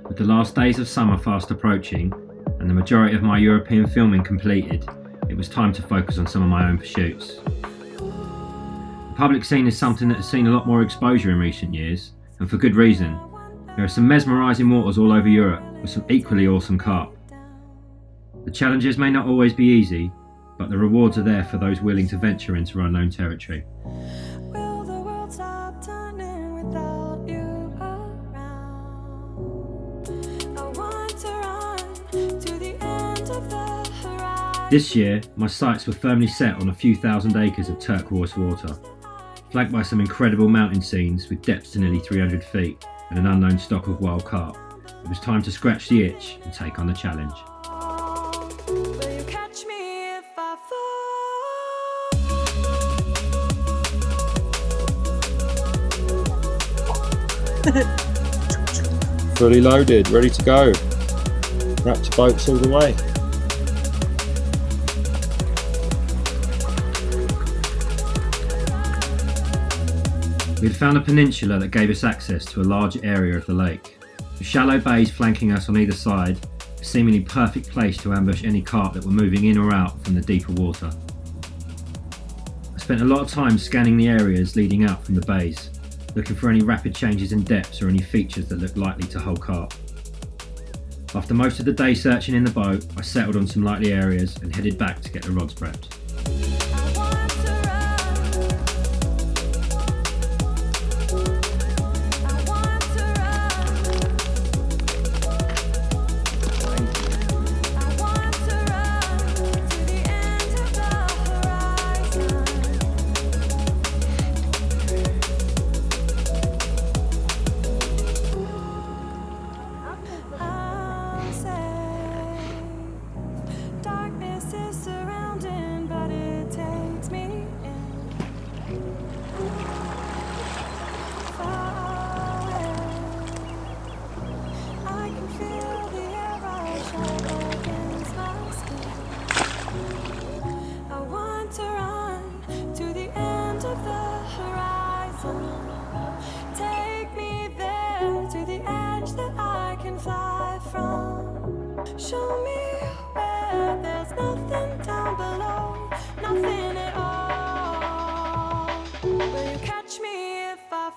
With the last days of summer fast approaching and the majority of my European filming completed, it was time to focus on some of my own pursuits. The public scene is something that has seen a lot more exposure in recent years, and for good reason. There are some mesmerising waters all over Europe with some equally awesome carp. The challenges may not always be easy, but the rewards are there for those willing to venture into unknown territory. This year, my sights were firmly set on a few thousand acres of turquoise water, flanked by some incredible mountain scenes with depths to nearly 300 feet and an unknown stock of wild carp. It was time to scratch the itch and take on the challenge. Fully loaded, ready to go. Wrapped boats all the way. We had found a peninsula that gave us access to a large area of the lake. With shallow bays flanking us on either side, a seemingly perfect place to ambush any carp that were moving in or out from the deeper water. I spent a lot of time scanning the areas leading out from the bays, looking for any rapid changes in depths or any features that looked likely to hold carp. After most of the day searching in the boat, I settled on some likely areas and headed back to get the rods prepped.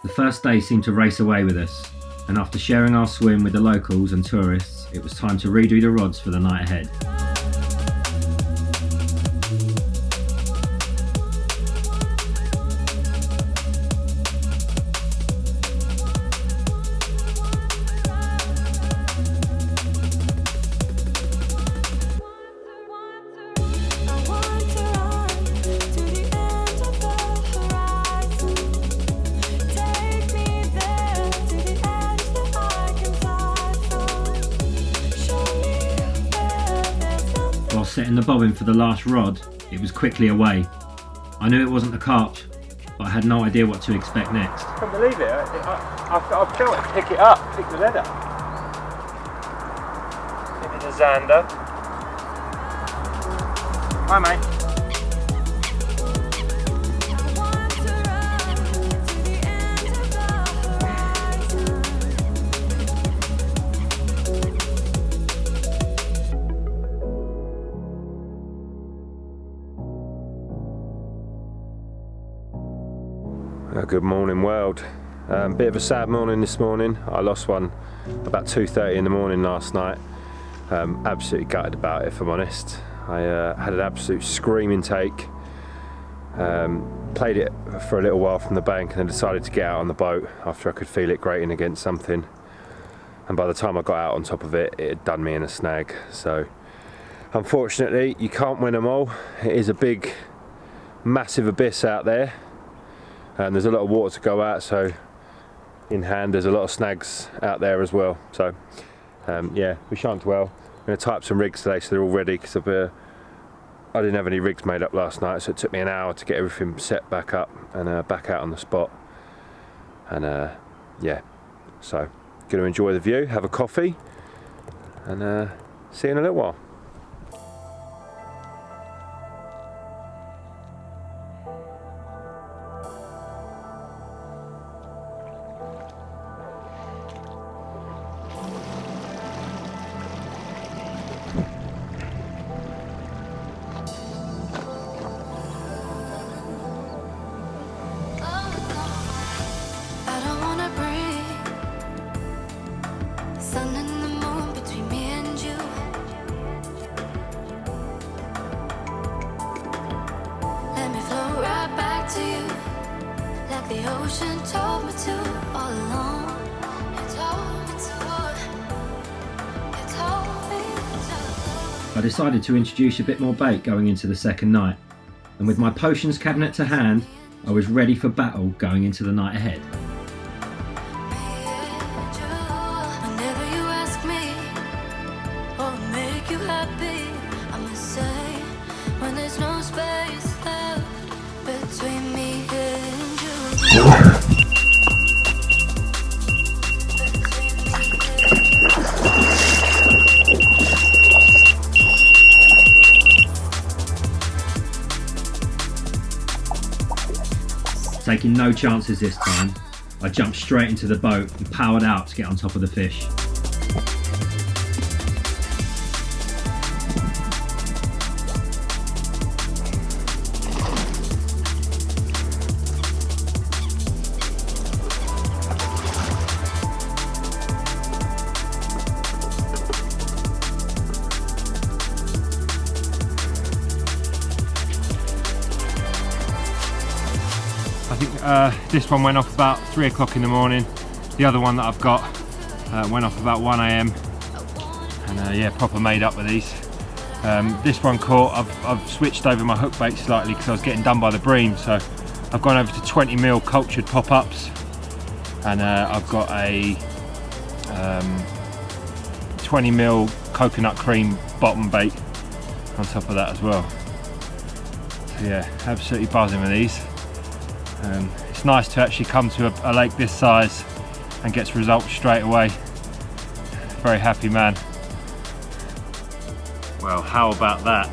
The first day seemed to race away with us, and after sharing our swim with the locals and tourists, it was time to redo the rods for the night ahead. While setting the bobbin for the last rod, it was quickly away. I knew it wasn't a carp, but I had no idea what to expect next. I can't believe it. I felt it pick it up, pick the lead up. Maybe the Zander. Hi mate. Good morning world. Bit of a sad morning this morning. I lost one about 2:30 in the morning last night. Absolutely gutted about it, if I'm honest. I had an absolute screaming take. Played it for a little while from the bank and then decided to get out on the boat after I could feel it grating against something. And by the time I got out on top of it, it had done me in a snag. So unfortunately, you can't win them all. It is a big, massive abyss out there. And there's a lot of water to go out, so in hand there's a lot of snags out there as well. So yeah, we shan't well. I'm going to type some rigs today so they're all ready, because I didn't have any rigs made up last night, so it took me an hour to get everything set back up and back out on the spot. And yeah, so going to enjoy the view, have a coffee, and see you in a little while. I decided to introduce a bit more bait going into the second night, and with my potions cabinet to hand, I was ready for battle going into the night ahead. Taking no chances this time, I jumped straight into the boat and powered out to get on top of the fish. I think this one went off about 3 o'clock in the morning. The other one that I've got went off about 1 AM. And yeah, proper made up with these. This one caught, I've switched over my hook bait slightly because I was getting done by the bream. So I've gone over to 20mm cultured pop-ups. And I've got a 20mm coconut cream bottom bait on top of that as well. So yeah, absolutely buzzing with these. It's nice to actually come to a lake this size and get results straight away. Very happy man. Well, how about that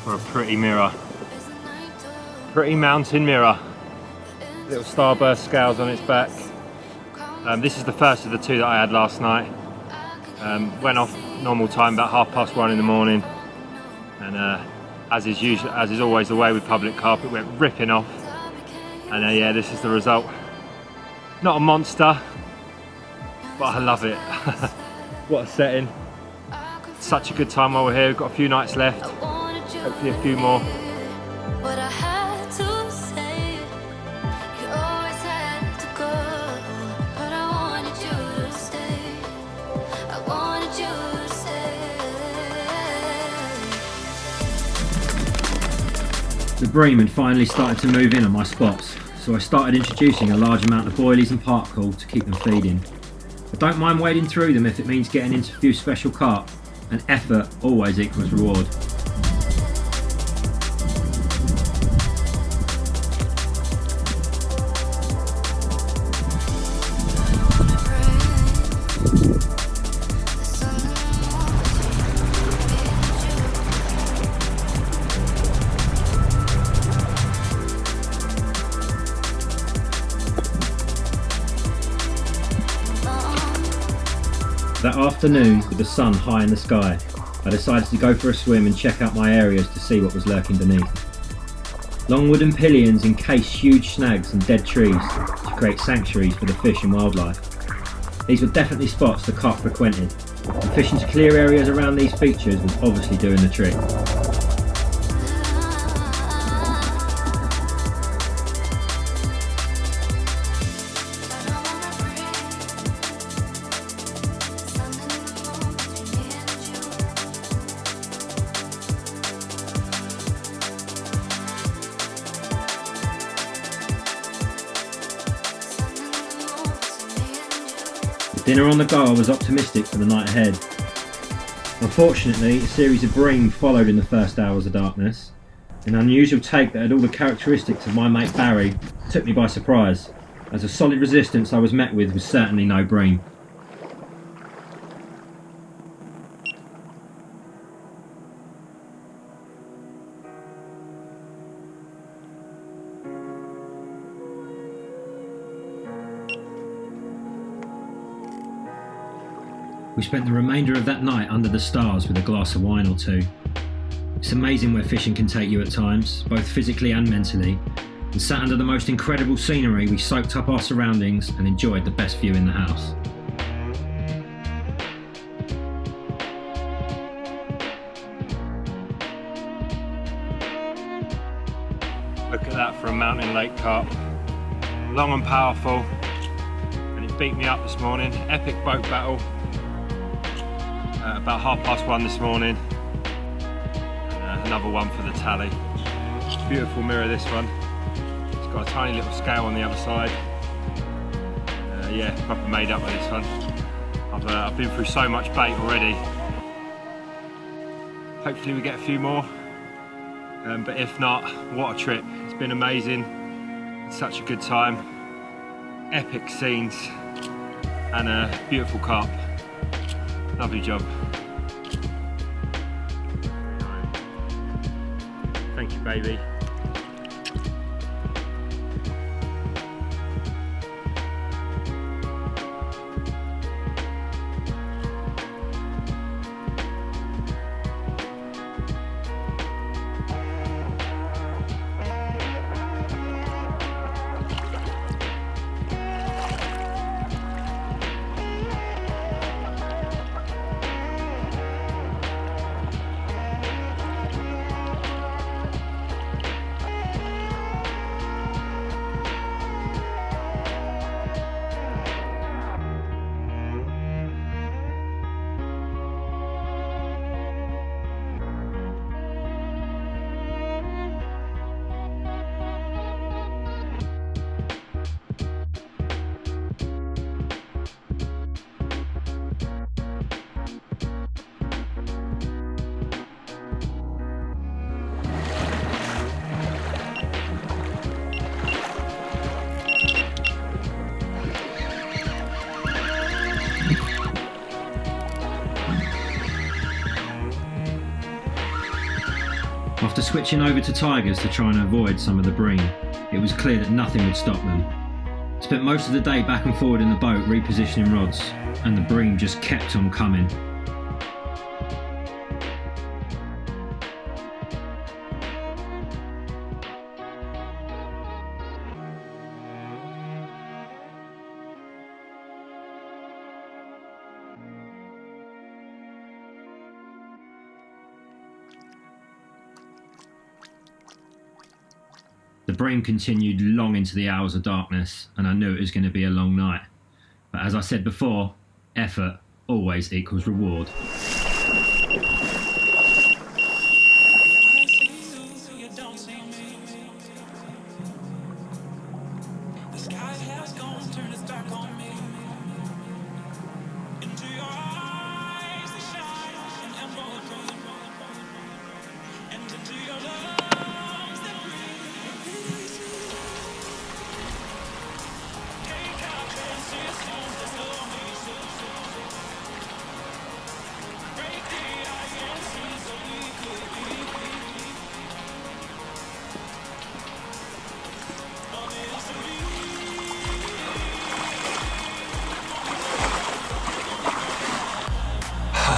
for a pretty mirror? Pretty mountain mirror. Little starburst scales on its back. This is the first of the two that I had last night. Went off normal time, about 1:30 in the morning, and as is always the way with public carp, it went ripping off. And yeah, this is the result. Not a monster, but I love it. What a setting. Such a good time while we're here. We've got a few nights left, hopefully a few more. The bream had finally started to move in on my spots, so I started introducing a large amount of boilies and parkle to keep them feeding. I don't mind wading through them if it means getting into a few special carp, and effort always equals reward. That afternoon, with the sun high in the sky, I decided to go for a swim and check out my areas to see what was lurking beneath. Long wooden pillions encase huge snags and dead trees to create sanctuaries for the fish and wildlife. These were definitely spots the carp frequented, and fishing to clear areas around these features was obviously doing the trick. Dinner on the go, I was optimistic for the night ahead. Unfortunately, a series of bream followed in the first hours of darkness. An unusual take that had all the characteristics of my mate Barry took me by surprise, as a solid resistance I was met with was certainly no bream. We spent the remainder of that night under the stars with a glass of wine or two. It's amazing where fishing can take you at times, both physically and mentally, and sat under the most incredible scenery, we soaked up our surroundings and enjoyed the best view in the house. Look at that for a mountain lake carp. Long and powerful, and it beat me up this morning. Epic boat battle. About 1:30 this morning. Another one for the tally. Beautiful mirror, this one. It's got a tiny little scale on the other side. Yeah, proper made up with this one. I've been through so much bait already. Hopefully we get a few more. But if not, what a trip. It's been amazing. It's such a good time. Epic scenes and a beautiful carp. Lovely job. Thank you, baby. After switching over to tigers to try and avoid some of the bream, it was clear that nothing would stop them. Spent most of the day back and forward in the boat repositioning rods, and the bream just kept on coming. The bream continued long into the hours of darkness, and I knew it was going to be a long night. But as I said before, effort always equals reward.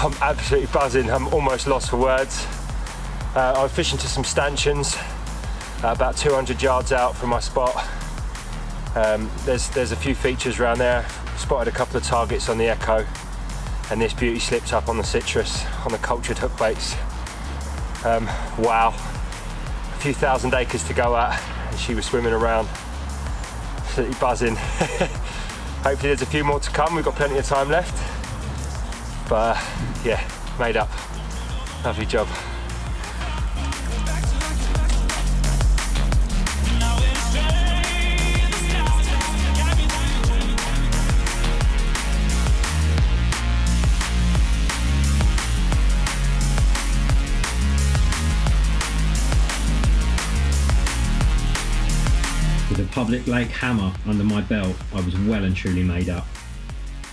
I'm absolutely buzzing. I'm almost lost for words. I'm fishing to some stanchions, about 200 yards out from my spot. There's a few features around there. Spotted a couple of targets on the Echo, and this beauty slipped up on the citrus on the cultured hook baits. Wow, a few thousand acres to go at, and she was swimming around. Absolutely buzzing. Hopefully there's a few more to come. We've got plenty of time left. But yeah, made up. Lovely job. With a public lake hammer under my belt, I was well and truly made up.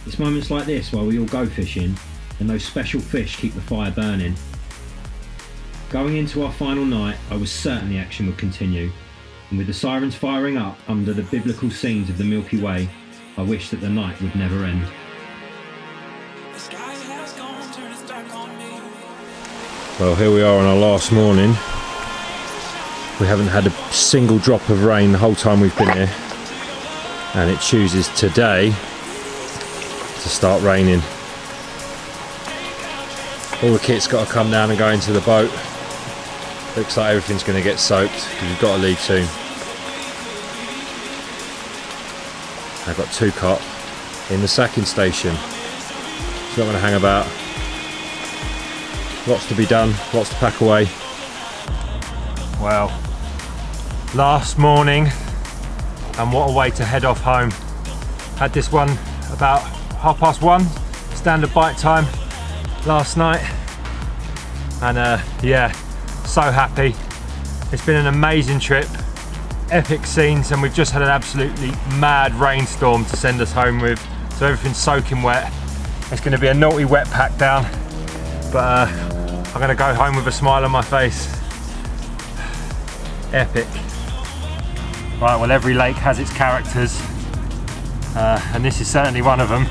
It's moments like this where we all go fishing, and those special fish keep the fire burning. Going into our final night, I was certain the action would continue, and with the sirens firing up under the biblical scenes of the Milky Way, I wished that the night would never end. Well, here we are on our last morning. We haven't had a single drop of rain the whole time we've been here, and it chooses today to start raining. All the kit's got to come down and go into the boat. Looks like everything's going to get soaked because we've got to leave soon. I've got 2 carp in the sacking station. It's not going to hang about. lots to be done, lots to pack away. Well, last morning, and what a way to head off home. Had this one about 1:30, standard bike time last night, and yeah, so happy. It's been an amazing trip, epic scenes, and we've just had an absolutely mad rainstorm to send us home with, so everything's soaking wet. It's going to be a naughty wet pack down, but I'm going to go home with a smile on my face. Epic. Right, well, every lake has its characters, and this is certainly one of them.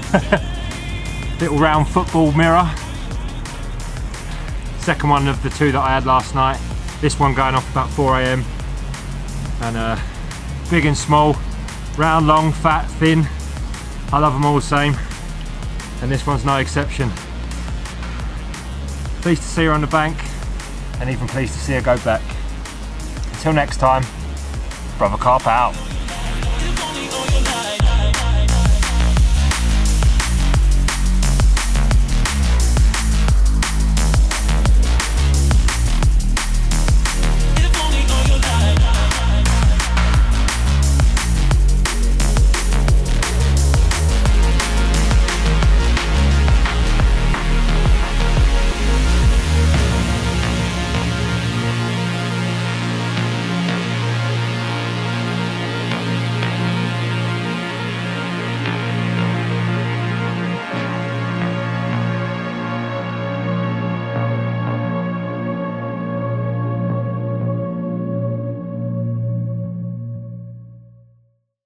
Little round football mirror. Second one of the two that I had last night. This one going off about 4 AM. And big and small, round, long, fat, thin. I love them all the same. And this one's no exception. Pleased to see her on the bank, and even pleased to see her go back. Until next time, Brothercarp out.